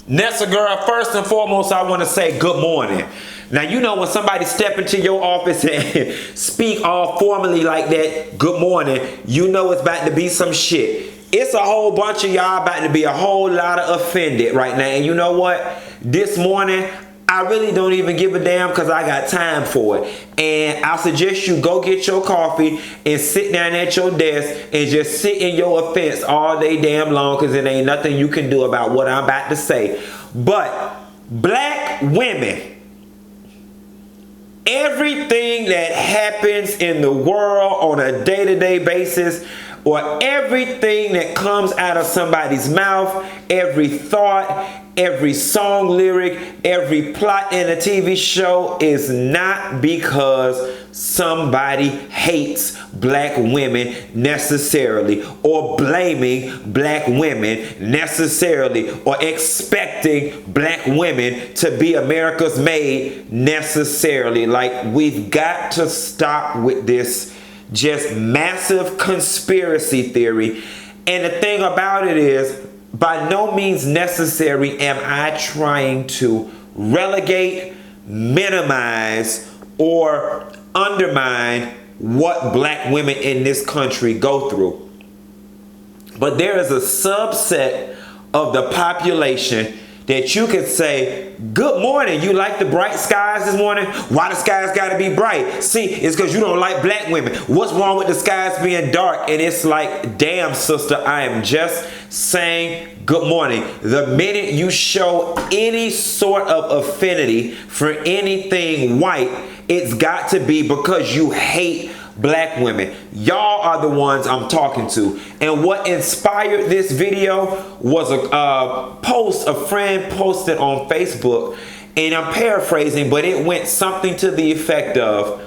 Nessa girl, first and foremost, I want to say good morning. Now, you know when somebody step into your office and speak all formally like that, good morning, you know it's about to be some shit. It's a whole bunch of y'all about to be a whole lot of offended right now. And you know what? This morning, I really don't even give a damn because I got time for it. And I suggest you go get your coffee and sit down at your desk and just sit in your offense all day damn long because it ain't nothing you can do about what I'm about to say. But black women, everything that happens in the world on a day-to-day basis, or everything that comes out of somebody's mouth, every thought, every song lyric, every plot in a TV show is not because somebody hates black women necessarily, or blaming black women necessarily, or expecting black women to be America's maid necessarily. Like, we've got to stop with this just massive conspiracy theory. And the thing about it is, by no means necessary am I trying to relegate, minimize, or undermine what black women in this country go through. But there is a subset of the population that you could say, good morning, you like the bright skies this morning? Why the skies gotta be bright? See, it's because you don't like black women. What's wrong with the skies being dark? And it's like, damn sister, I am just saying good morning. The minute you show any sort of affinity for anything white, it's got to be because you hate black women. Y'all are the ones I'm talking to. And what inspired this video was a post a friend posted on Facebook, and I'm paraphrasing, but it went something to the effect of,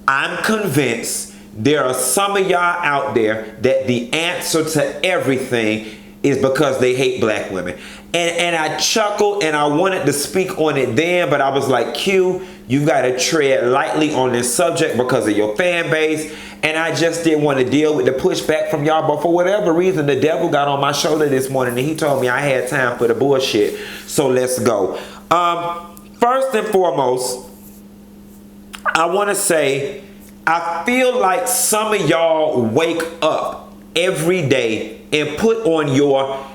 I'm convinced there are some of y'all out there that the answer to everything is because they hate black women. And I chuckled and I wanted to speak on it then, but I was like, Q, you've got to tread lightly on this subject because of your fan base. And I just didn't want to deal with the pushback from y'all. But for whatever reason, the devil got on my shoulder this morning and he told me I had time for the bullshit. So let's go. First and foremost, I want to say, I feel like some of y'all wake up every day and put on your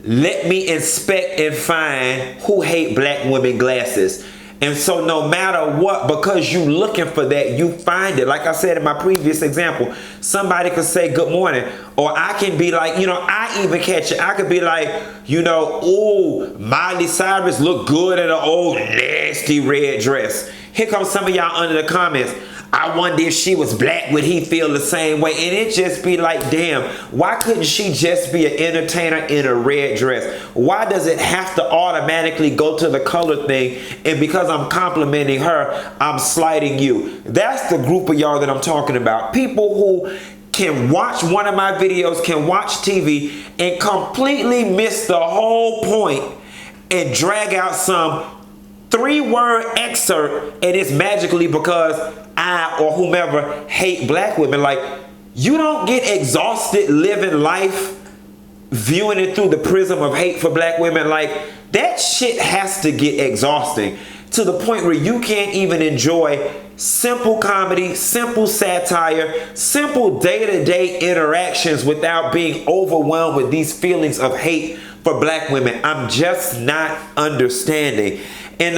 let me inspect and find who hate black women glasses. And so no matter what, because you looking for that, you find it. Like I said in my previous example, somebody could say good morning, or I can be like, you know, I even catch it. I could be like, you know, ooh, Miley Cyrus look good in an old nasty red dress. Here comes some of y'all under the comments, I wonder if she was black, would he feel the same way? And it just be like, damn, why couldn't she just be an entertainer in a red dress? Why does it have to automatically go to the color thing? And because I'm complimenting her, I'm slighting you. That's the group of y'all that I'm talking about. People who can watch one of my videos, can watch TV, and completely miss the whole point and drag out some 3-word excerpt, and it's magically because I or whomever hate black women. Like, you don't get exhausted living life viewing it through the prism of hate for black women. Like, that shit has to get exhausting to the point where you can't even enjoy simple comedy, simple satire, simple day-to-day interactions without being overwhelmed with these feelings of hate for black women. I'm just not understanding. And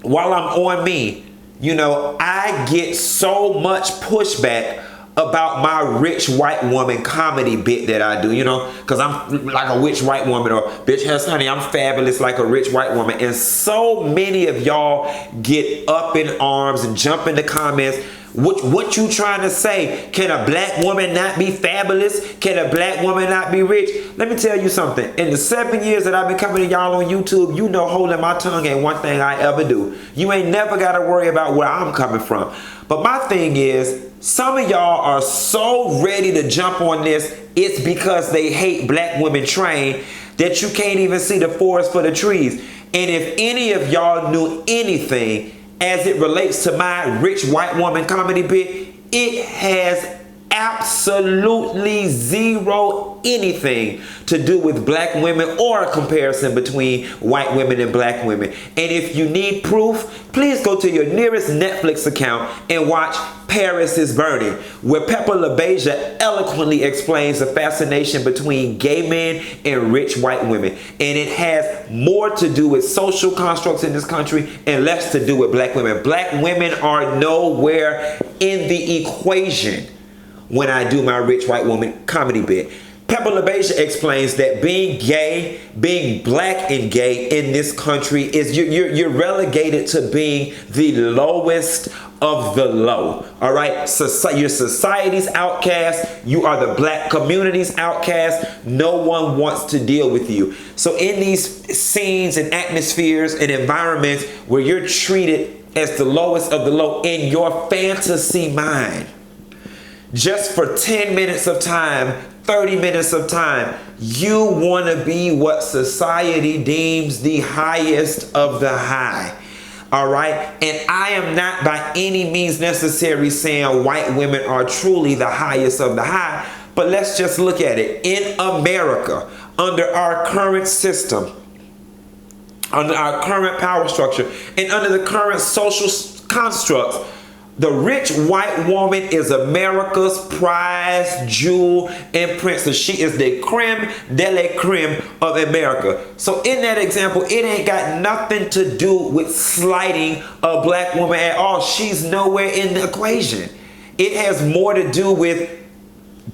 while I'm on me, you know, I get so much pushback about my rich white woman comedy bit that I do, you know, because I'm like a rich white woman, or bitch, honey, I'm fabulous like a rich white woman. And so many of y'all get up in arms and jump in the comments. What you trying to say? Can a black woman not be fabulous? Can a black woman not be rich? Let me tell you something. In the 7 years that I've been coming to y'all on YouTube, you know holding my tongue ain't one thing I ever do. You ain't never got to worry about where I'm coming from. But my thing is, some of y'all are so ready to jump on this, it's because they hate black women train, that you can't even see the forest for the trees. And if any of y'all knew anything as it relates to my rich white woman comedy bit, it has absolutely zero anything to do with black women or a comparison between white women and black women. And if you need proof, please go to your nearest Netflix account and watch Paris is Burning, where Pepper LaBeija eloquently explains the fascination between gay men and rich white women. And it has more to do with social constructs in this country and less to do with black women. Black women are nowhere in the equation when I do my rich white woman comedy bit. Pepper LaBeija explains that being gay, being black and gay in this country is you're relegated to being the lowest of the low. All right, your society's outcast. You are the black community's outcast. No one wants to deal with you. So in these scenes and atmospheres and environments where you're treated as the lowest of the low in your fantasy mind, just for 10 minutes of time, 30 minutes of time, you want to be what society deems the highest of the high. All right. And I am not by any means necessary saying white women are truly the highest of the high. But let's just look at it. In America, under our current system, under our current power structure, and under the current social constructs, the rich white woman is America's prize jewel and princess. She is the creme de la creme of America. So in that example, it ain't got nothing to do with slighting a black woman at all. She's nowhere in the equation. It has more to do with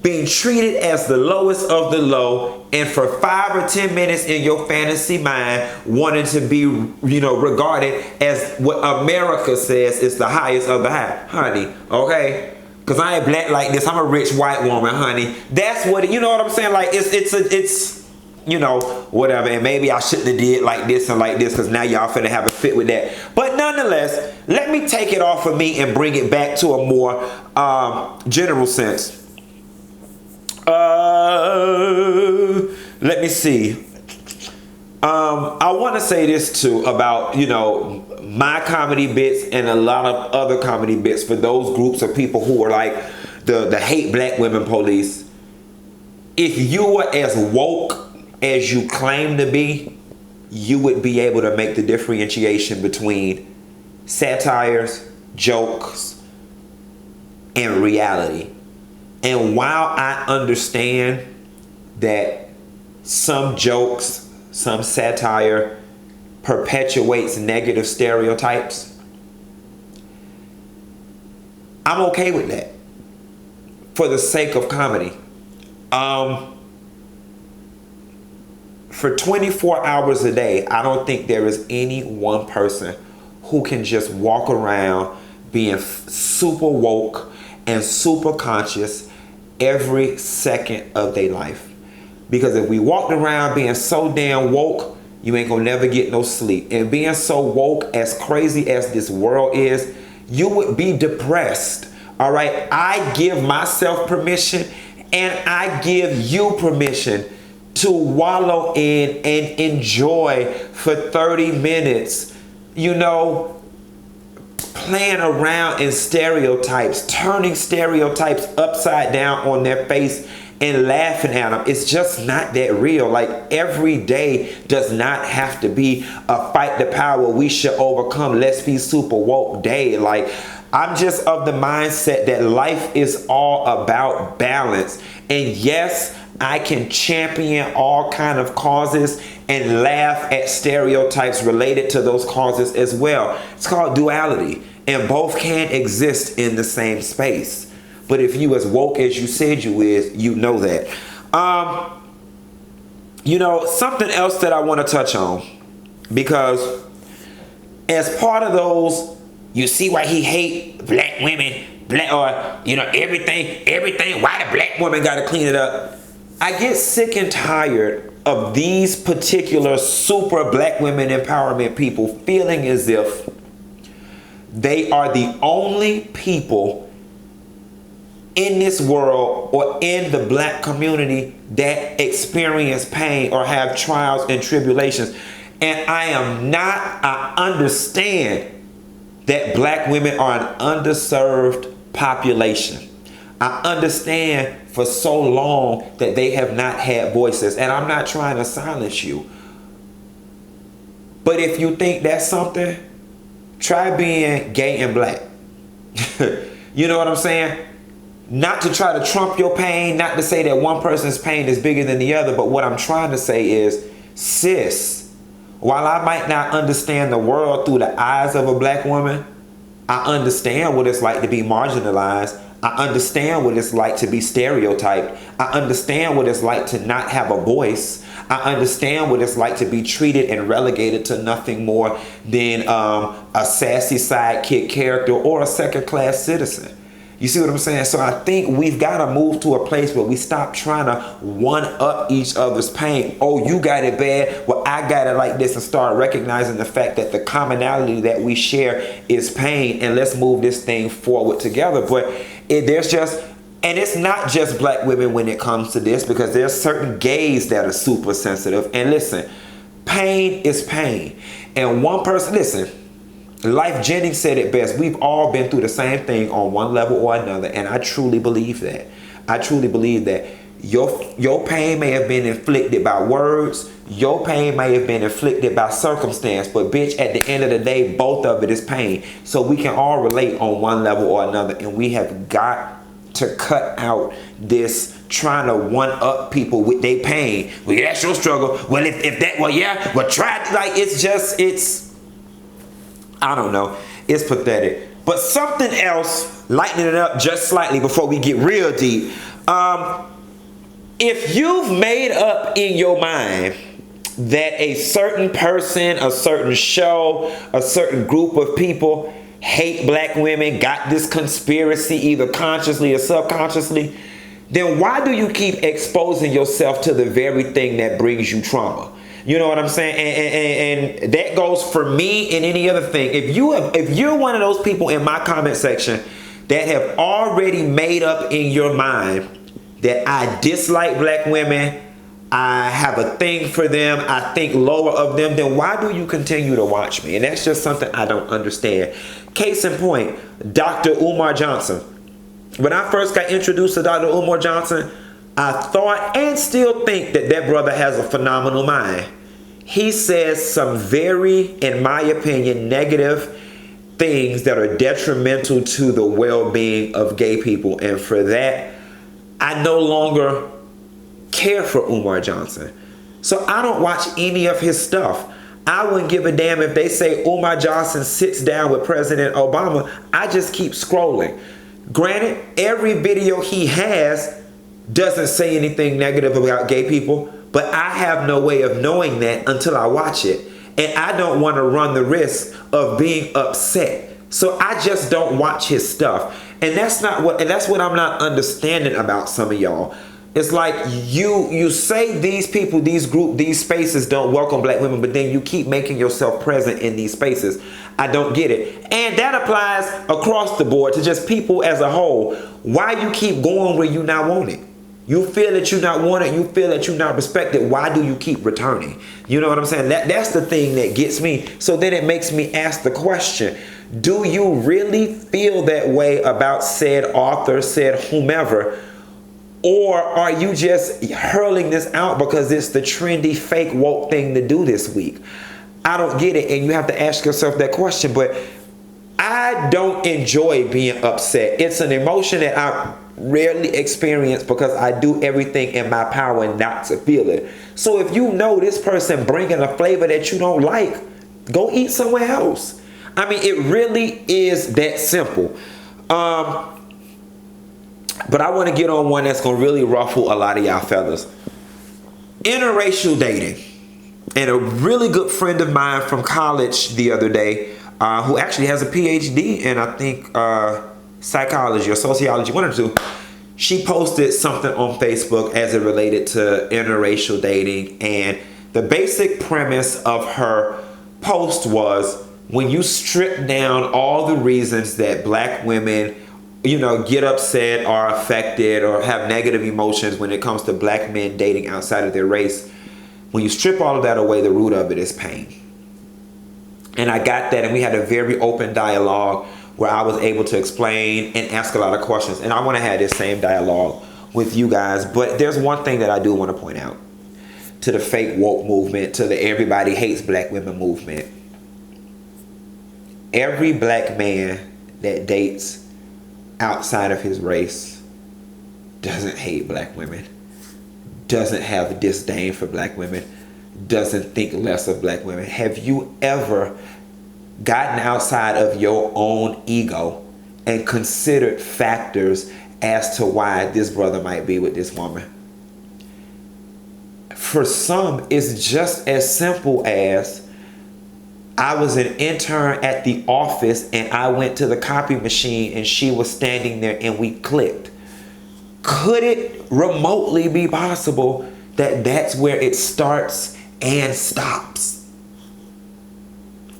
being treated as the lowest of the low, and for 5 or 10 minutes in your fantasy mind wanting to be, regarded as what America says is the highest of the high. Honey, okay? Because I ain't black like this. I'm a rich white woman, honey. That's what, you know what I'm saying? Like, it's whatever. And maybe I shouldn't have did like this and like this, because now y'all finna have a fit with that. But nonetheless, let me take it off of me and bring it back to a more general sense. Let me see. I want to say this too about, my comedy bits and a lot of other comedy bits for those groups of people who are like the hate black women police. If you were as woke as you claim to be, you would be able to make the differentiation between satires, jokes, and reality. And while I understand that some jokes, some satire perpetuates negative stereotypes, I'm okay with that for the sake of comedy. For 24 hours a day, I don't think there is any one person who can just walk around being super woke and super conscious every second of their life. Because if we walked around being so damn woke, you ain't gonna never get no sleep. And being so woke, as crazy as this world is, you would be depressed. All right, I give myself permission and I give you permission to wallow in and enjoy for 30 minutes, playing around in stereotypes, turning stereotypes upside down on their face and laughing at them. It's just not that real. Like, every day does not have to be a fight the power we should overcome, let's be super woke day. Like, I'm just of the mindset that life is all about balance. And yes, I can champion all kind of causes and laugh at stereotypes related to those causes as well. It's called duality, and both can exist in the same space. But if you as woke as you said you is, you know that. Something else that I want to touch on, because as part of those, you see why he hate black women, everything, why the black woman got to clean it up. I get sick and tired of these particular super black women empowerment people feeling as if they are the only people in this world or in the black community that experience pain or have trials and tribulations. And I understand that black women are an underserved population. I understand for so long that they have not had voices, and I'm not trying to silence you. But if you think that's something, try being gay and black. You know what I'm saying? Not to try to trump your pain, not to say that one person's pain is bigger than the other, but what I'm trying to say is, sis, while I might not understand the world through the eyes of a black woman, I understand what it's like to be marginalized. I understand what it's like to be stereotyped. I understand what it's like to not have a voice. I understand what it's like to be treated and relegated to nothing more than a sassy sidekick character or a second-class citizen. You see what I'm saying? So I think we've got to move to a place where we stop trying to one-up each other's pain. Oh, you got it bad. Well, I got it like this, and start recognizing the fact that the commonality that we share is pain, and let's move this thing forward together. But there's just, and it's not just black women when it comes to this, because there's certain gays that are super sensitive. And listen, pain is pain. And one person, listen, Life Jennings said it best. We've all been through the same thing on one level or another, and I truly believe that. I truly believe that your pain may have been inflicted by words, your pain may have been inflicted by circumstance, but bitch, at the end of the day, both of it is pain. So we can all relate on one level or another, and we have got to cut out this trying to one-up people with their pain. Well, yeah, that's your struggle. Well, if that, well, yeah, well, try it. Like, it's I don't know. It's pathetic. But something else, lightening it up just slightly before we get real deep. If you've made up in your mind that a certain person, a certain show, a certain group of people hate black women, got this conspiracy either consciously or subconsciously, then why do you keep exposing yourself to the very thing that brings you trauma? You know what I'm saying? And that goes for me and any other thing. If you're one of those people in my comment section that have already made up in your mind that I dislike black women, I have a thing for them, I think lower of them, then why do you continue to watch me? And that's just something I don't understand. Case in point, Dr. Umar Johnson. When I first got introduced to Dr. Umar Johnson, I thought and still think that that brother has a phenomenal mind. He says some very, in my opinion, negative things that are detrimental to the well-being of gay people. And for that, I no longer care for Umar Johnson. So I don't watch any of his stuff. I wouldn't give a damn if they say Umar Johnson sits down with President Obama. I just keep scrolling. Granted, every video he has doesn't say anything negative about gay people, but I have no way of knowing that until I watch it. And I don't want to run the risk of being upset. So I just don't watch his stuff. And that's what I'm not understanding about some of y'all. It's like you say these people, these spaces don't welcome black women, but then you keep making yourself present in these spaces. I don't get it. And that applies across the board to just people as a whole. Why you keep going where you not want it? You feel that you're not wanted, you feel that you're not respected. Why do you keep returning? You know what I'm saying? That's the thing that gets me. So then it makes me ask the question, do you really feel that way about said author, said whomever? Or are you just hurling this out because it's the trendy, fake, woke thing to do this week? I don't get it, and you have to ask yourself that question. But I don't enjoy being upset. It's an emotion that I rarely experience because I do everything in my power not to feel it. So if you know this person bringing a flavor that you don't like, go eat somewhere else. I mean, it really is that simple. But I want to get on one that's going to really ruffle a lot of y'all fellas. Interracial dating. And a really good friend of mine from college the other day, who actually has a PhD in, I think, psychology or sociology, one or two. She posted something on Facebook as it related to interracial dating. And the basic premise of her post was, when you strip down all the reasons that black women, you know, get upset, are affected, or have negative emotions when it comes to black men dating outside of their race, when you strip all of that away, the root of it is pain. And I got that, and we had a very open dialogue where I was able to explain and ask a lot of questions. And I want to have this same dialogue with you guys. But there's one thing that I do want to point out to the fake woke movement, to the everybody hates black women movement. Every black man that dates outside of his race doesn't hate black women, doesn't have disdain for black women, doesn't think less of black women. Have you ever gotten outside of your own ego and considered factors as to why this brother might be with this woman? For some, it's just as simple as, I was an intern at the office and I went to the copy machine and she was standing there and we clicked. Could it remotely be possible that that's where it starts and stops?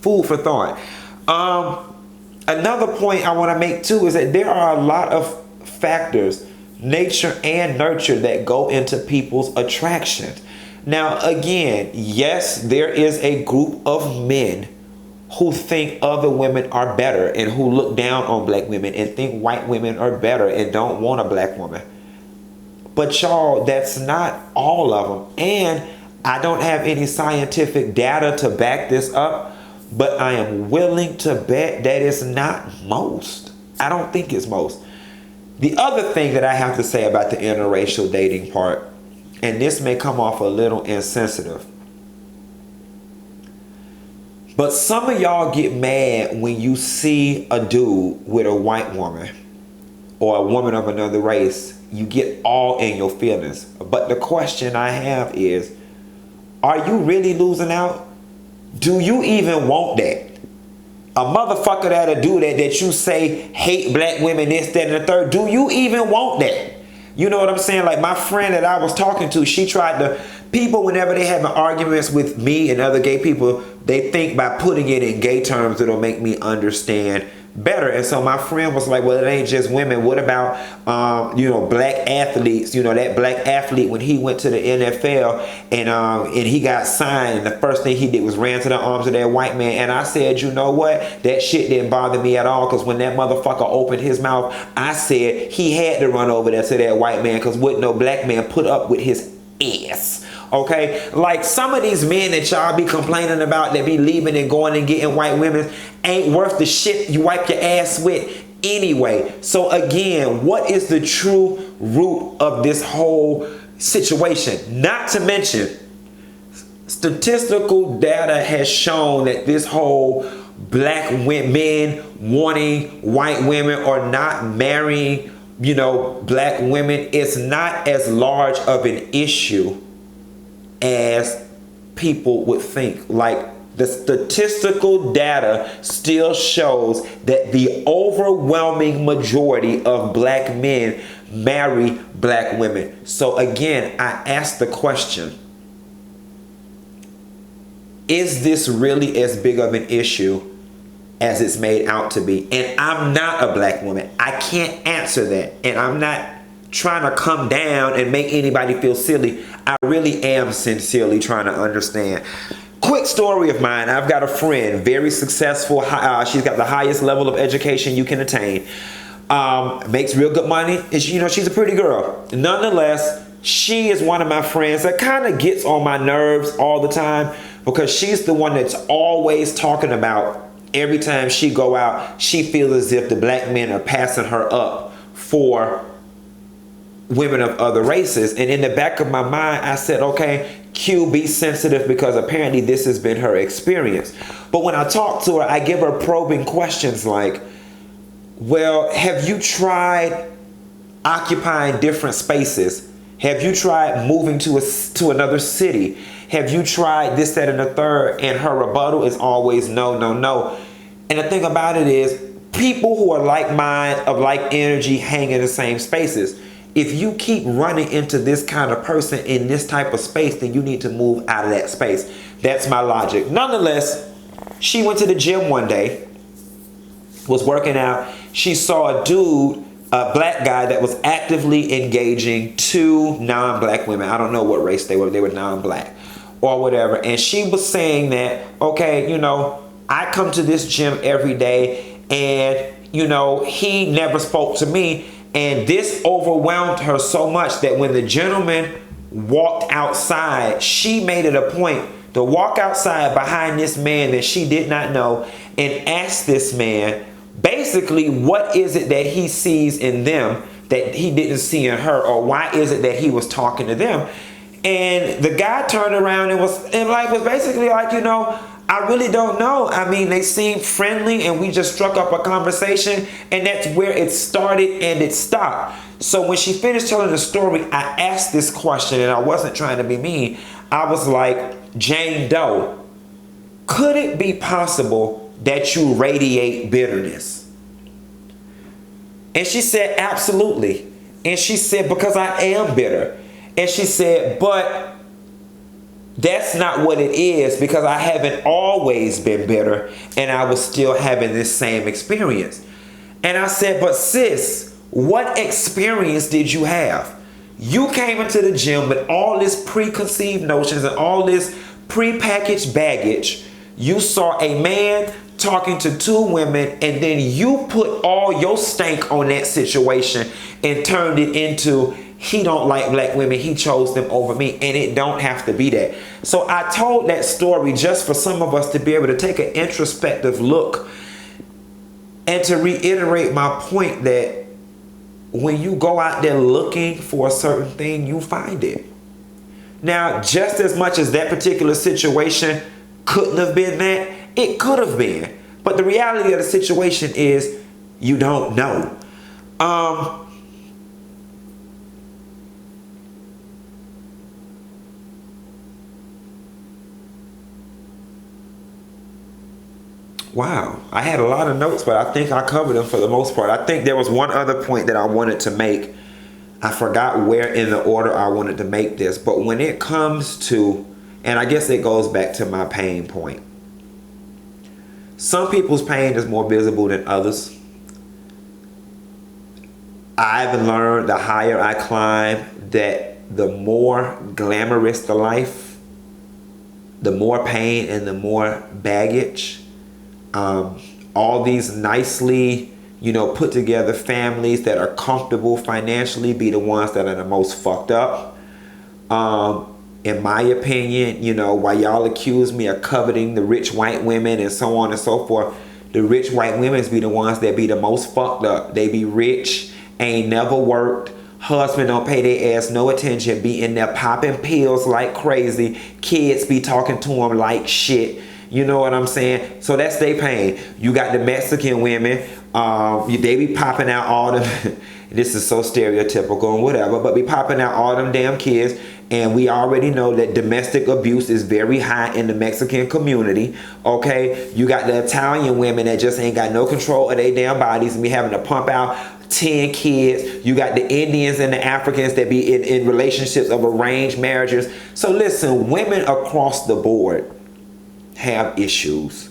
Food for thought. Another point I want to make too is that there are a lot of factors, nature and nurture, that go into people's attraction. Now, again, yes, there is a group of men who think other women are better and who look down on black women and think white women are better and don't want a black woman. But y'all, that's not all of them. And I don't have any scientific data to back this up, but I am willing to bet that it's not most. I don't think it's most. The other thing that I have to say about the interracial dating part, and this may come off a little insensitive, but some of y'all get mad when you see a dude with a white woman or a woman of another race. You get all in your feelings. But the question I have is, are you really losing out? Do you even want that? A motherfucker that'll do that you say hate black women, this, that, and the third. Do you even want that? You know what I'm saying? Like my friend that I was talking to, she tried to, people whenever they have arguments with me and other gay people, they think by putting it in gay terms, it'll make me understand better. And so my friend was like, well, it ain't just women. What about, black athletes? You know, that black athlete, when he went to the NFL and he got signed, and the first thing he did was ran to the arms of that white man. And I said, you know what? That shit didn't bother me at all, because when that motherfucker opened his mouth, I said he had to run over there to that white man, because wouldn't no black man put up with his ass. Okay, like some of these men that y'all be complaining about that be leaving and going and getting white women ain't worth the shit you wipe your ass with anyway. So again, what is the true root of this whole situation? Not to mention, statistical data has shown that this whole black men wanting white women or not marrying, black women is not as large of an issue as people would think. Like, the statistical data still shows that the overwhelming majority of black men marry black women. So again, I ask the question, is this really as big of an issue as it's made out to be? And I'm not a black woman. I can't answer that. And I'm not trying to come down and make anybody feel silly. I really am sincerely trying to understand. Quick story of mine. I've got a friend, very successful. She's got the highest level of education you can attain. Makes real good money. And she's a pretty girl. Nonetheless, she is one of my friends that kind of gets on my nerves all the time, because she's the one that's always talking about, every time she go out, she feels as if the black men are passing her up for women of other races. And in the back of my mind, I said, okay, Q, be sensitive, because apparently this has been her experience. But when I talk to her, I give her probing questions like, well, have you tried occupying different spaces? Have you tried moving to another city? Have you tried this, that, and the third? And her rebuttal is always no, no, no. And the thing about it is, people who are like mind, of like energy, hang in the same spaces. If you keep running into this kind of person in this type of space, then you need to move out of that space. That's my logic. Nonetheless, she went to the gym one day, was working out. She saw a dude, a black guy, that was actively engaging two non-black women. I don't know what race they were. They were non-black or whatever. And she was saying that, okay, I come to this gym every day, and he never spoke to me. And this overwhelmed her so much that when the gentleman walked outside, she made it a point to walk outside behind this man that she did not know and ask this man basically what is it that he sees in them that he didn't see in her, or why is it that he was talking to them. And the guy turned around and was basically like, I really don't know. I mean, they seemed friendly and we just struck up a conversation, and that's where it started and it stopped. So when she finished telling the story, I asked this question, and I wasn't trying to be mean. I was like, Jane Doe, could it be possible that you radiate bitterness? And she said, absolutely. And she said, because I am bitter. And she said, but that's not what it is, because I haven't always been bitter and I was still having this same experience. And I said, but sis, what experience did you have? You came into the gym with all this preconceived notions and all this prepackaged baggage. You saw a man talking to two women, and then you put all your stank on that situation and turned it into, he don't like black women, he chose them over me. And it don't have to be that. So I told that story just for some of us to be able to take an introspective look and to reiterate my point that when you go out there looking for a certain thing, you find it. Now, just as much as that particular situation couldn't have been that, it could have been. But the reality of the situation is you don't know. Wow, I had a lot of notes, but I think I covered them for the most part. I think there was one other point that I wanted to make. I forgot where in the order I wanted to make this, but when it comes to, and I guess it goes back to my pain point. Some people's pain is more visible than others. I've learned the higher I climb that the more glamorous the life, the more pain and the more baggage. All these nicely, put together families that are comfortable financially be the ones that are the most fucked up. In my opinion, while y'all accuse me of coveting the rich white women and so on and so forth, the rich white women be the ones that be the most fucked up. They be rich, ain't never worked, husband don't pay their ass no attention, be in there popping pills like crazy, kids be talking to them like shit. You know what I'm saying? So that's their pain. You got the Mexican women, they be popping out all them, this is so stereotypical and whatever, but be popping out all them damn kids. And we already know that domestic abuse is very high in the Mexican community, okay? You got the Italian women that just ain't got no control of their damn bodies and be having to pump out 10 kids. You got the Indians and the Africans that be in relationships of arranged marriages. So listen, women across the board have issues.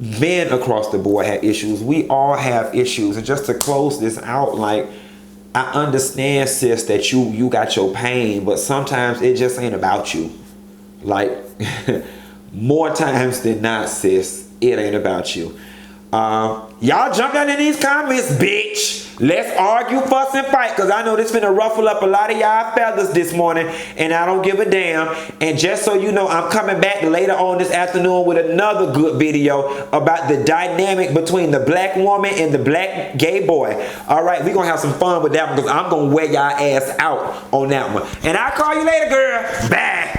Men across the board have issues. We all have issues. And just to close this out, I understand, sis, that you got your pain, but sometimes it just ain't about you. More times than not, sis, it ain't about you. Y'all jump down in these comments, bitch. Let's argue, fuss, and fight, because I know this finna ruffle up a lot of y'all feathers this morning, and I don't give a damn. And just so you know, I'm coming back later on this afternoon with another good video about the dynamic between the black woman and the black gay boy. All right, we're gonna have some fun with that one, because I'm gonna wear y'all ass out on that one. And I'll call you later, girl. Bye.